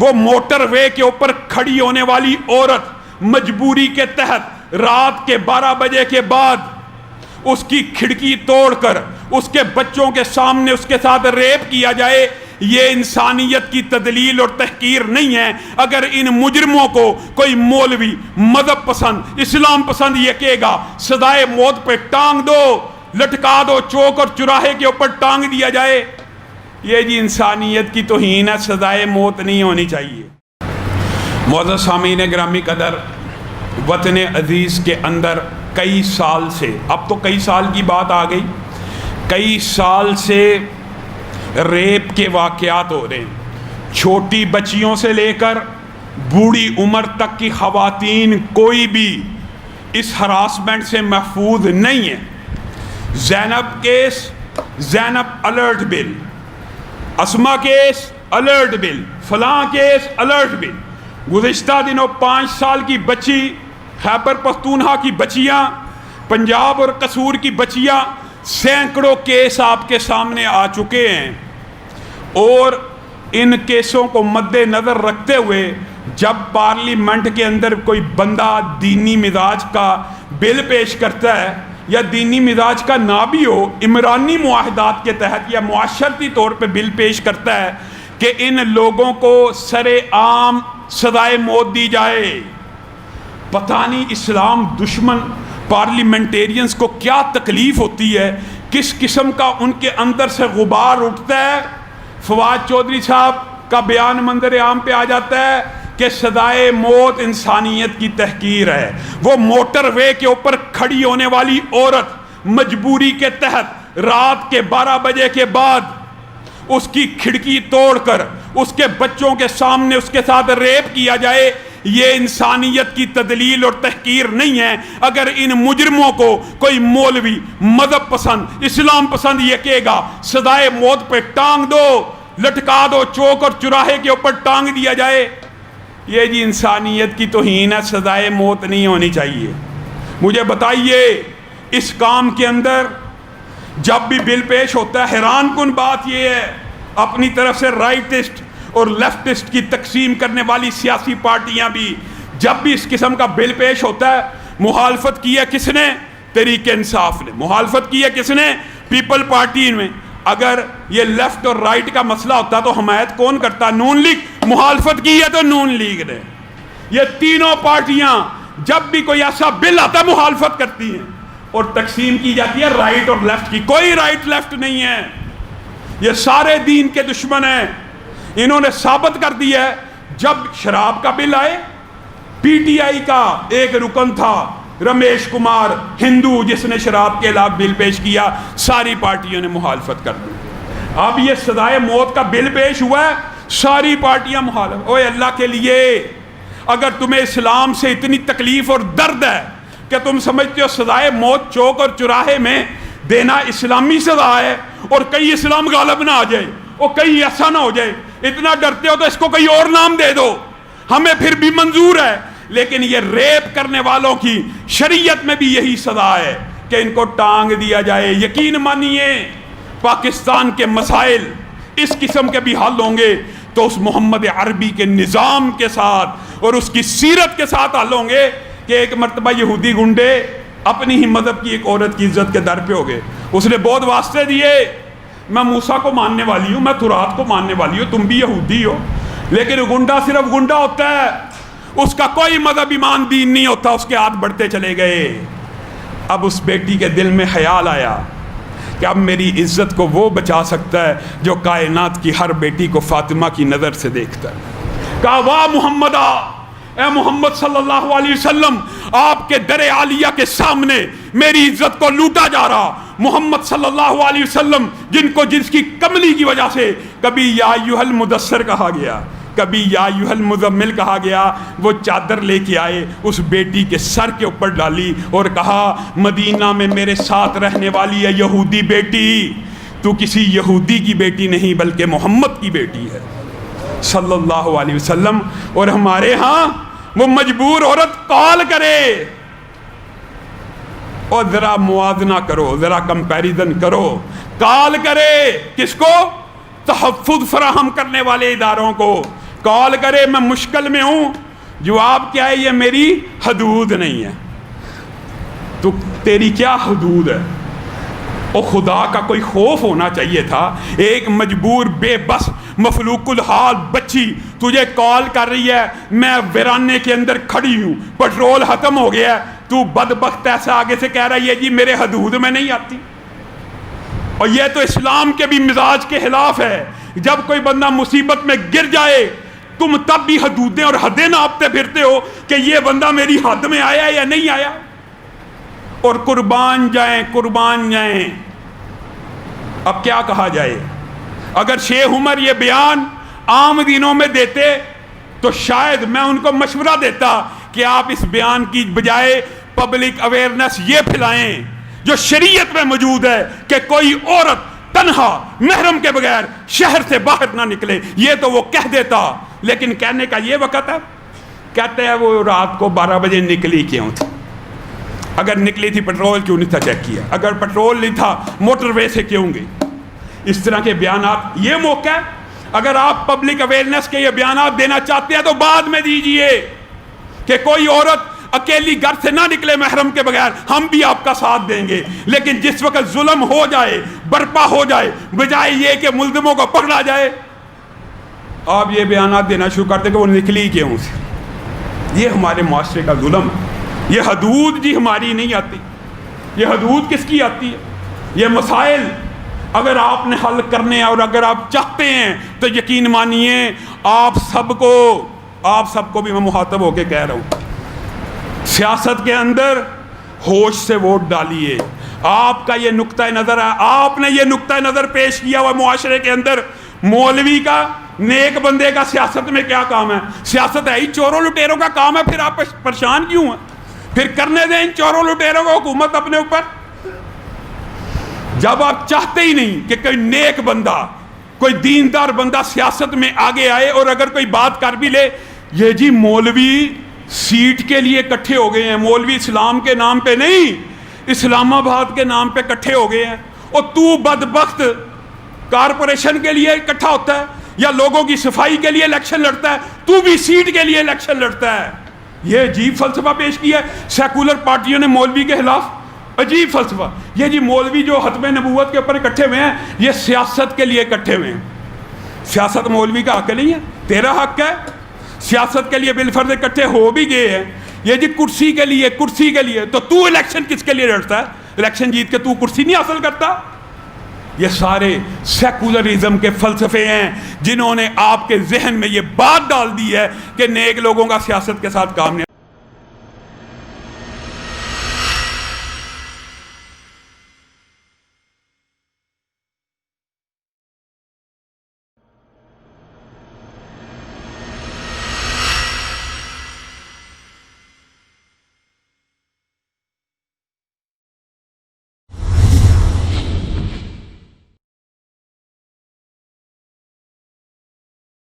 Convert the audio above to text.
وہ موٹر وے کے اوپر کھڑی ہونے والی عورت مجبوری کے تحت رات کے 12 بجے کے بعد اس کی کھڑکی توڑ کر اس کے بچوں کے سامنے اس کے ساتھ ریپ کیا جائے، یہ انسانیت کی تدلیل اور تحقیر نہیں ہے؟ اگر ان مجرموں کو کوئی مولوی مذہب پسند اسلام پسند یہ کہے گا سزائے موت پہ ٹانگ دو، لٹکا دو، چوک اور چوراہے کے اوپر ٹانگ دیا جائے، یہ جی انسانیت کی توہین ہے، سزائے موت نہیں ہونی چاہیے۔ معزز سامعین گرامی قدر، وطن عزیز کے اندر کئی سال سے، اب تو کئی سال کی بات آ گئی، کئی سال سے ریپ کے واقعات ہو رہے ہیں، چھوٹی بچیوں سے لے کر بوڑھی عمر تک کی خواتین کوئی بھی اس ہراسمنٹ سے محفوظ نہیں ہے۔ زینب کیس، زینب الرٹ بل، اسما کیس الرٹ بل، فلاں کیس الرٹ بل۔ گزشتہ دنوں 5 سال کی بچی، خیبر پختونخوا کی بچیاں، پنجاب اور قصور کی بچیاں، سینکڑوں کیس آپ کے سامنے آ چکے ہیں، اور ان کیسوں کو مد نظر رکھتے ہوئے جب پارلیمنٹ کے اندر کوئی بندہ دینی مزاج کا بل پیش کرتا ہے، یا دینی مزاج کا نہ بھی ہو، عمرانی معاہدات کے تحت یا معاشرتی طور پہ بل پیش کرتا ہے کہ ان لوگوں کو سر عام سزائے موت دی جائے، پتہ نہیں اسلام دشمن پارلیمنٹیرینز کو کیا تکلیف ہوتی ہے، کس قسم کا ان کے اندر سے غبار اٹھتا ہے۔ فواد چودھری صاحب کا بیان منظر عام پہ آ جاتا ہے کہ سزائے موت انسانیت کی تحقیر ہے۔ وہ موٹر وے کے اوپر کھڑی ہونے والی عورت مجبوری کے تحت رات کے 12 بجے کے بعد اس کی کھڑکی توڑ کر اس کے بچوں کے سامنے اس کے ساتھ ریپ کیا جائے، یہ انسانیت کی تدلیل اور تحقیر نہیں ہے؟ اگر ان مجرموں کو کوئی مولوی مذہب پسند اسلام پسند یہ کہے گا سزائے موت پہ ٹانگ دو، لٹکا دو، چوک اور چوراہے کے اوپر ٹانگ دیا جائے، یہ جی انسانیت کی توہین ہے، سزائے موت نہیں ہونی چاہیے۔ مجھے بتائیے اس کام کے اندر جب بھی بل پیش ہوتا ہے، حیران کن بات یہ ہے، اپنی طرف سے رائٹسٹ اور لیفٹسٹ کی تقسیم کرنے والی سیاسی پارٹیاں بھی جب بھی اس قسم کا بل پیش ہوتا ہے، مخالفت کی ہے کس نے؟ تحریک انصاف نے۔ مخالفت کی ہے کس نے؟ پیپل پارٹی میں۔ اگر یہ لیفٹ اور رائٹ کا مسئلہ ہوتا تو حمایت کون کرتا؟ نون لیگ۔ مخالفت کی ہے تو نون لیگ نے۔ یہ تینوں پارٹیاں جب بھی کوئی ایسا بل آتا مخالفت کرتی ہیں، اور تقسیم کی جاتی ہے رائٹ اور لیفٹ کی۔ کوئی رائٹ لیفٹ نہیں ہے، یہ سارے دین کے دشمن ہیں۔ انہوں نے ثابت کر دیا ہے، جب شراب کا بل آئے، پی ٹی آئی کا ایک رکن تھا رمیش کمار ہندو، جس نے شراب کے خلاف بل پیش کیا، ساری پارٹیوں نے مخالفت کر دی۔ اب یہ سزائے موت کا بل پیش ہوا ہے، ساری پارٹیاں مخالف۔ اوے اللہ کے لیے، اگر تمہیں اسلام سے اتنی تکلیف اور درد ہے کہ تم سمجھتے ہو سزائے موت چوک اور چوراہے میں دینا اسلامی سزا ہے، اور کہیں اسلام غالب نہ آ جائے اور کہیں ایسا نہ ہو جائے، اتنا ڈرتے ہو تو اس کو کوئی اور نام دے دو، ہمیں پھر بھی منظور ہے۔ لیکن یہ ریپ کرنے والوں کی شریعت میں بھی یہی سزا ہے کہ ان کو ٹانگ دیا جائے۔ یقین مانیے پاکستان کے مسائل اس قسم کے بھی حل ہوں گے تو اس محمد عربی کے نظام کے ساتھ اور اس کی سیرت کے ساتھ حل ہوں گے کہ ایک مرتبہ یہودی گنڈے اپنی ہی مذہب کی ایک عورت کی عزت کے در پہ ہو گئے، اس نے بہت واسطے دیے، میں موسیٰ کو ماننے والی ہوں، میں تورات کو ماننے والی ہوں، تم بھی یہودی ہو، لیکن گنڈا صرف گنڈا ہوتا ہے، اس کا کوئی مذہب ایمان دین نہیں ہوتا، اس کے ہاتھ بڑھتے چلے گئے۔ اب اس بیٹی کے دل میں خیال آیا کہ اب میری عزت کو وہ بچا سکتا ہے جو کائنات کی ہر بیٹی کو فاطمہ کی نظر سے دیکھتا ہے۔ کہا واہ محمدہ، اے محمد صلی اللہ علیہ وسلم، آپ کے در عالیہ کے سامنے میری عزت کو لوٹا جا رہا۔ محمد صلی اللہ علیہ وسلم جس کی کملی کی وجہ سے کبھی یا ایھا المدثر کہا گیا، کبھی یا ایھا المزمل کہا گیا، وہ چادر لے کے آئے، اس بیٹی کے سر کے اوپر ڈالی اور کہا مدینہ میں میرے ساتھ رہنے والی ہے یہودی بیٹی، تو کسی یہودی کی بیٹی نہیں بلکہ محمد کی بیٹی ہے صلی اللہ علیہ وسلم۔ اور ہمارے ہاں وہ مجبور عورت کال کرے، اور ذرا موازنہ کرو، ذرا کمپیریزن کرو، کال کرے کس کو؟ تحفظ فراہم کرنے والے اداروں کو، کال کرے میں مشکل میں ہوں، جواب کیا ہے؟ یہ میری حدود نہیں ہے۔ تو تیری کیا حدود ہے؟ او خدا کا کوئی خوف ہونا چاہیے تھا۔ ایک مجبور بے بس مفلوق الحال بچی تجھے کال کر رہی ہے، میں ویرانے کے اندر کھڑی ہوں، پٹرول ختم ہو گیا ہے، تو بدبخت ایسا آگے سے کہہ رہا ہے یہ جی میرے حدود میں نہیں آتی۔ اور یہ تو اسلام کے بھی مزاج کے خلاف ہے۔ جب کوئی بندہ مصیبت میں گر جائے تم تب بھی حدودیں اور حدیں ناپتے پھرتے ہو کہ یہ بندہ میری حد میں آیا یا نہیں آیا۔ اور قربان جائیں قربان جائیں، اب کیا کہا جائے؟ اگر شیخ عمر یہ بیان عام دنوں میں دیتے تو شاید میں ان کو مشورہ دیتا کہ آپ اس بیان کی بجائے پبلک اویئرنیس یہ پھیلائیں جو شریعت میں موجود ہے کہ کوئی عورت تنہا محرم کے بغیر شہر سے باہر نہ نکلے، یہ تو وہ کہہ دیتا۔ لیکن کہنے کا یہ وقت ہے، کہتے ہیں وہ رات کو 12 بجے نکلی کیوں تھی؟ اگر نکلی تھی پٹرول کیوں نہیں تھا چیک کیا؟ اگر پٹرول نہیں تھا موٹر وے سے کیوں گئی؟ اس طرح کے بیانات، یہ موقع ہے اگر آپ پبلک اویئرنیس کے یہ بیانات دینا چاہتے ہیں تو بعد میں دیجئے کہ کوئی عورت اکیلی گھر سے نہ نکلے محرم کے بغیر، ہم بھی آپ کا ساتھ دیں گے۔ لیکن جس وقت ظلم ہو جائے، برپا ہو جائے، بجائے یہ کہ ملزموں کو پکڑا جائے، آپ یہ بیانات دینا شروع کرتے کہ وہ نکلی کیوں سے۔ یہ ہمارے معاشرے کا ظلم ہے۔ یہ حدود جی ہماری نہیں آتی، یہ حدود کس کی آتی ہے؟ یہ مسائل اگر آپ نے حل کرنے ہیں اور اگر آپ چاہتے ہیں تو یقین مانیے آپ سب کو بھی میں مخاطب ہو کے کہہ رہا ہوں، سیاست کے اندر ہوش سے ووٹ ڈالیے۔ آپ کا یہ نقطہ نظر ہے، آپ نے یہ نقطہ نظر پیش کیا ہوا معاشرے کے اندر، مولوی کا، نیک بندے کا سیاست میں کیا کام ہے؟ سیاست ہے ہی چوروں لٹیروں کا کام ہے، پھر آپ پریشان کیوں ہیں؟ پھر کرنے دیں ان چوروں لٹیروں کو حکومت اپنے اوپر۔ جب آپ چاہتے ہی نہیں کہ کوئی نیک بندہ، کوئی دیندار بندہ سیاست میں آگے آئے، اور اگر کوئی بات کر بھی لے، یہ جی مولوی سیٹ کے لیے اکٹھے ہو گئے ہیں، مولوی اسلام کے نام پہ نہیں، اسلام آباد کے نام پہ اکٹھے ہو گئے ہیں، اور تو بدبخت کارپوریشن کے لیے اکٹھا ہوتا ہے یا لوگوں کی صفائی کے لیے الیکشن لڑتا ہے، تو بھی سیٹ کے لیے الیکشن لڑتا ہے۔ یہ عجیب فلسفہ پیش کیا ہے سیکولر پارٹیوں نے مولوی کے خلاف، عجیب فلسفہ۔ یہ جی مولوی جو ختم نبوت کے اوپر اکٹھے ہوئے ہیں، یہ سیاست کے لیے اکٹھے ہوئے ہیں۔ سیاست مولوی کا حق نہیں ہے، تیرا حق ہے۔ سیاست کے لیے بالفرض اکٹھے ہو بھی گئے ہیں، یہ جی کرسی کے لیے، تو الیکشن کس کے لیے لڑتا ہے؟ الیکشن جیت کے تو کرسی نہیں حاصل کرتا۔ یہ سارے سیکولرزم کے فلسفے ہیں جنہوں نے آپ کے ذہن میں یہ بات ڈال دی ہے کہ نیک لوگوں کا سیاست کے ساتھ کام نہیں۔